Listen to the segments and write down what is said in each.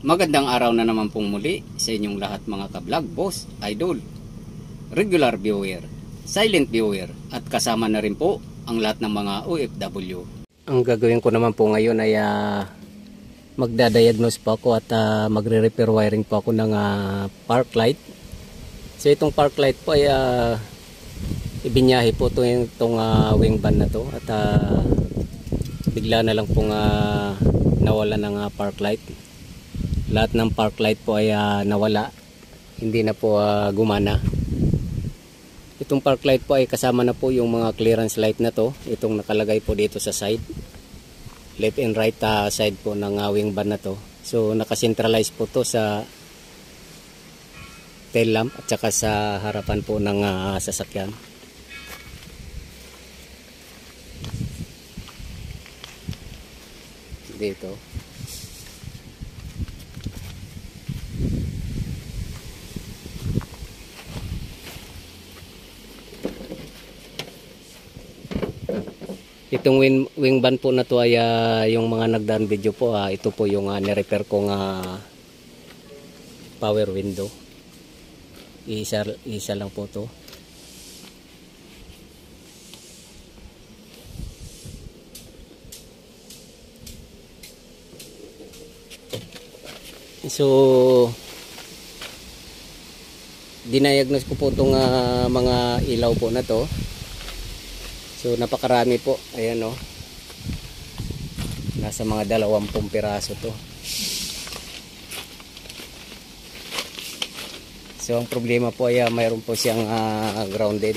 Magandang araw na naman pong muli sa inyong lahat mga ka-vlog, boss, idol, regular viewer, silent viewer at kasama na rin po ang lahat ng mga OFW. Ang gagawin ko naman po ngayon ay magdadiagnose po ako at magre-repair wiring po ako ng park light. So itong park light po ay ibinyahe po itong wing band na to at bigla na lang pong nawala ng park light. Lahat ng park light po ay nawala, hindi na po gumana. Itong park light po ay kasama na po yung mga clearance light na to, itong nakalagay po dito sa side, left and right side po ng wing band na to. So nakacentralize po to sa tail lamp at saka sa harapan po ng sasakyan. Dito itong wing band po na to ay yung mga nagdaan video po, ito po yung nirepair kong power window. Isa lang po to. So diniagnose ko po itong mga ilaw po na to. So napakarami po, ayan o, nasa mga 20 piraso to. So ang problema po ay mayroon po siyang grounded.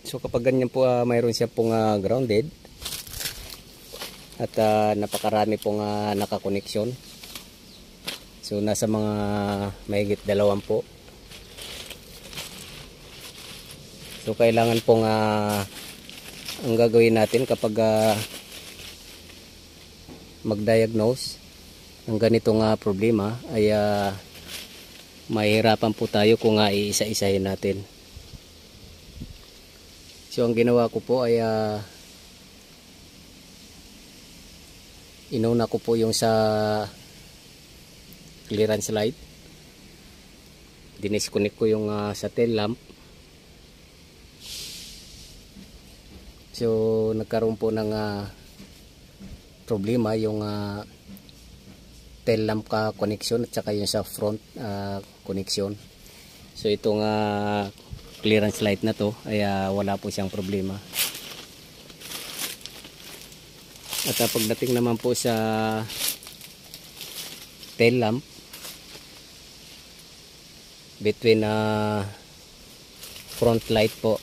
So kapag ganyan po mayroon siya pong grounded at napakarami pong nakakoneksyon. So nasa mga mahigit 20 po. So kailangan pong ang gagawin natin kapag mag-diagnose ng ganitong problema ay mahirapan po tayo kung iisa-isahin natin. So ang ginawa ko po ay inuna ko po yung sa clearance light, dinisconnect ko yung sa tail lamp. So nagkaroon po ng problema yung tail lamp connection at saka yung sa front connection. So itong clearance light na to ay wala po siyang problema. At pagdating naman po sa tail lamp, between front light po,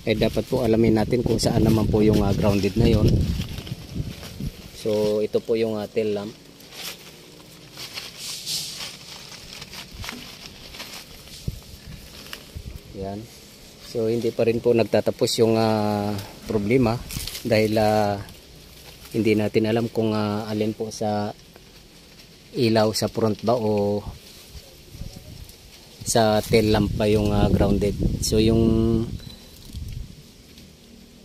dapat po alamin natin kung saan naman po yung grounded na yon. So ito po yung tail lamp. Yan. So hindi pa rin po nagtatapos yung problema dahil hindi natin alam kung alin po sa ilaw sa front ba o sa tail lamp pa yung grounded. So yung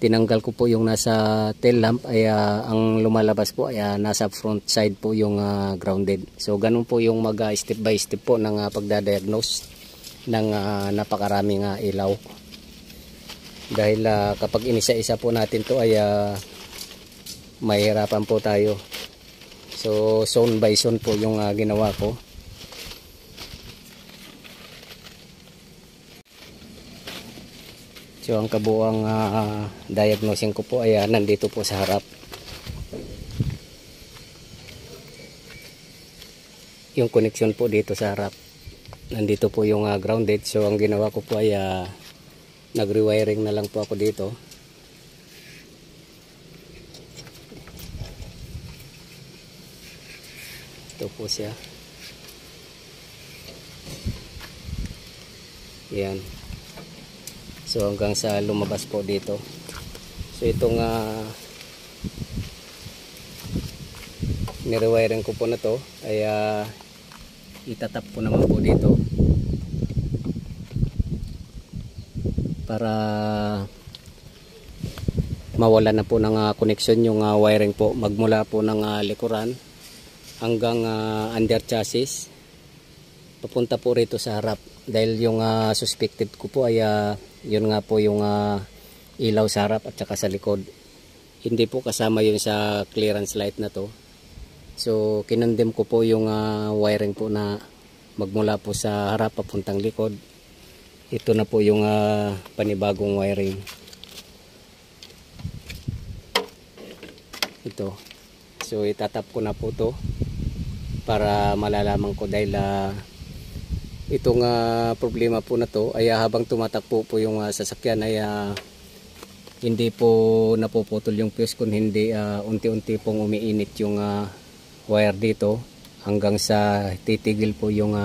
tinanggal ko po yung nasa tail lamp ay ang lumalabas po ay nasa front side po yung grounded. So ganun po yung mag step by step po ng pagdadiagnose ng napakaraming ilaw. Dahil kapag inisa-isa po natin to ay mahirapan po tayo. So zone by zone po yung ginawa ko. So ang kabuang diagnosing ko po ay nandito po sa harap. Yung connection po dito sa harap. Nandito po yung grounded. So ang ginawa ko po ay nag-rewiring na lang po ako dito. Ito po siya. Yan. So hanggang sa lumabas po dito. So itong nirewiring ko po na to ay itatap ko naman po dito para mawala na po ng connection yung wiring po magmula po ng likuran hanggang under chassis papunta po rito sa harap dahil yung suspected ko po ay yun nga po yung ilaw sa harap at saka sa likod. Hindi po kasama yun sa clearance light na to. So kinondem ko po yung wiring po na magmula po sa harap papuntang likod. Ito na po yung panibagong wiring. Ito. So itatap ko na po to para malalaman ko dahil itong problema po na to ay habang tumatakbo po yung sasakyan ay hindi po napuputol yung fuse kung hindi unti-unti pong umiinit yung wire dito hanggang sa titigil po yung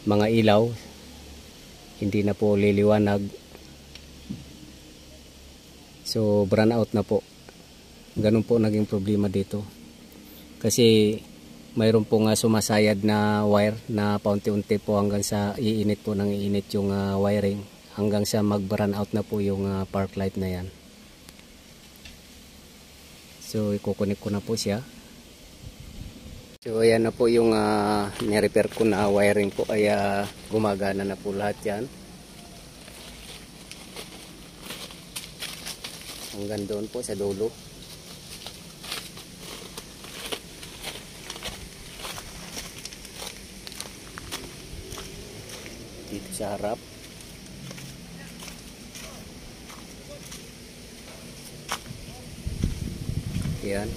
mga ilaw, hindi na po liliwanag. So burn out na po. Ganun po naging problema dito kasi mayroon pong sumasayad na wire na paunti-unti po hanggang sa iinit po ng iinit yung wiring hanggang sa mag-burn out na po yung park light na yan. So ikukunik ko na po siya. So ayan na po yung ni-repair ko na wiring po ay gumagana na po lahat yan. Hanggang doon po sa dulo. Dito sa harap. Yan.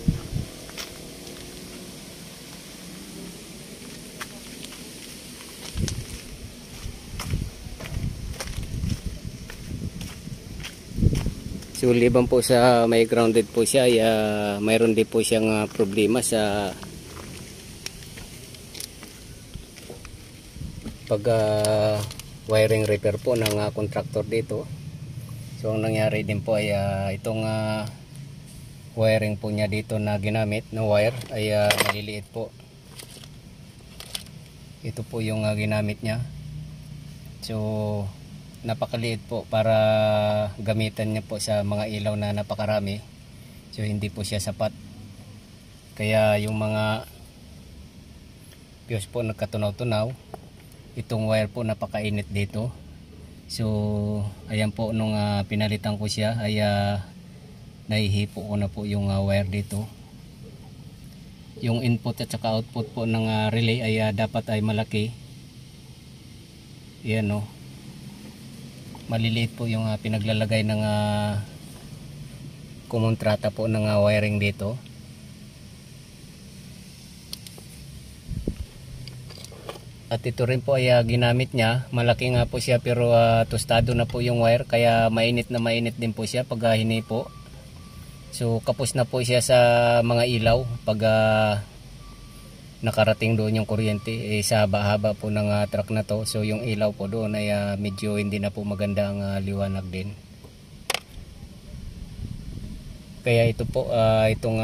So liban po sa may grounded po siya, mayroon din po siyang problema sa pag wiring repair po ng contractor dito. So ang nangyari din po ay itong wiring po niya dito na ginamit na wire ay maliliit po. Ito po yung ginamit niya. So napakaliit po para gamitan niya po sa mga ilaw na napakarami. So hindi po siya sapat. Kaya yung mga fuse po nagkatunaw-tunaw. Itong wire po napakainit dito. So ayan po nung pinalitan ko siya ay nahihipo ko na po yung wire dito. Yung input at saka output po ng relay ay dapat ay malaki. Ayan o. Maliliit po yung pinaglalagay ng kumontrata po ng wiring dito. At ito rin po ay ginamit niya. Malaki nga po siya pero tostado na po yung wire kaya mainit na mainit din po siya pag hinipo. So kapos na po siya sa mga ilaw pag nakarating doon yung kuryente sa haba-haba po ng truck na to. So yung ilaw po doon ay medyo hindi na po maganda ang liwanag din. Kaya ito po itong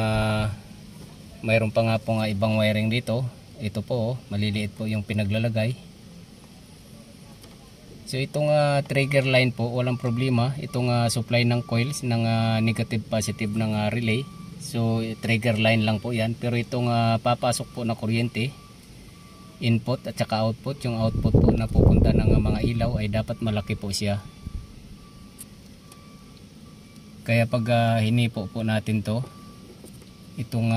mayroon pa nga po ibang wiring dito. Ito po maliliit po yung pinaglalagay. So itong trigger line po walang problema. Itong supply ng coils ng negative positive ng relay. So trigger line lang po yan. Pero itong papasok po na kuryente, input at saka output, yung output po na pupunta ng mga ilaw ay dapat malaki po siya. Kaya pag hinipo po natin to, itong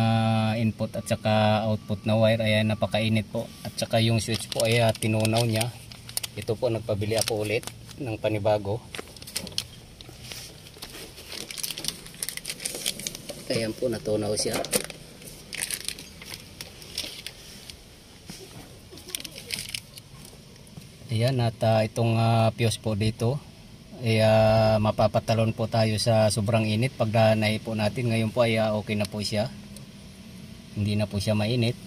input at saka output na wire ay napakainit po. At saka yung switch po ay tinunaw niya. Ito po nagpabili ako ulit ng panibago. Ayan po natunaw siya. Ayan at itong fuse po dito ay mapapatalon po tayo sa sobrang init pag naipo natin. Ngayon po ay okay na po siya. Hindi na po siya mainit.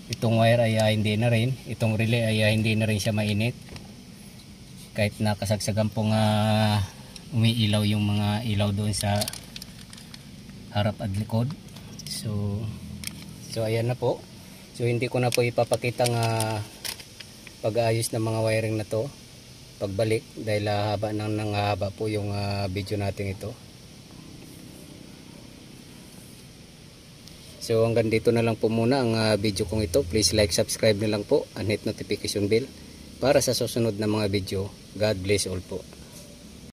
Itong wire ay hindi na rin. Itong relay ay hindi na rin siya mainit. Kahit nakasagsagan pong umiilaw yung mga ilaw doon sa harap at likod. So So ayan na po. So hindi ko na po ipapakita ng pag-aayos ng mga wiring na to pagbalik dahil haba nang haba po yung video natin ito. So hanggang dito na lang po muna ang video kong ito. Please like, subscribe na lang po and hit notification bell para sa susunod na mga video. God bless all po.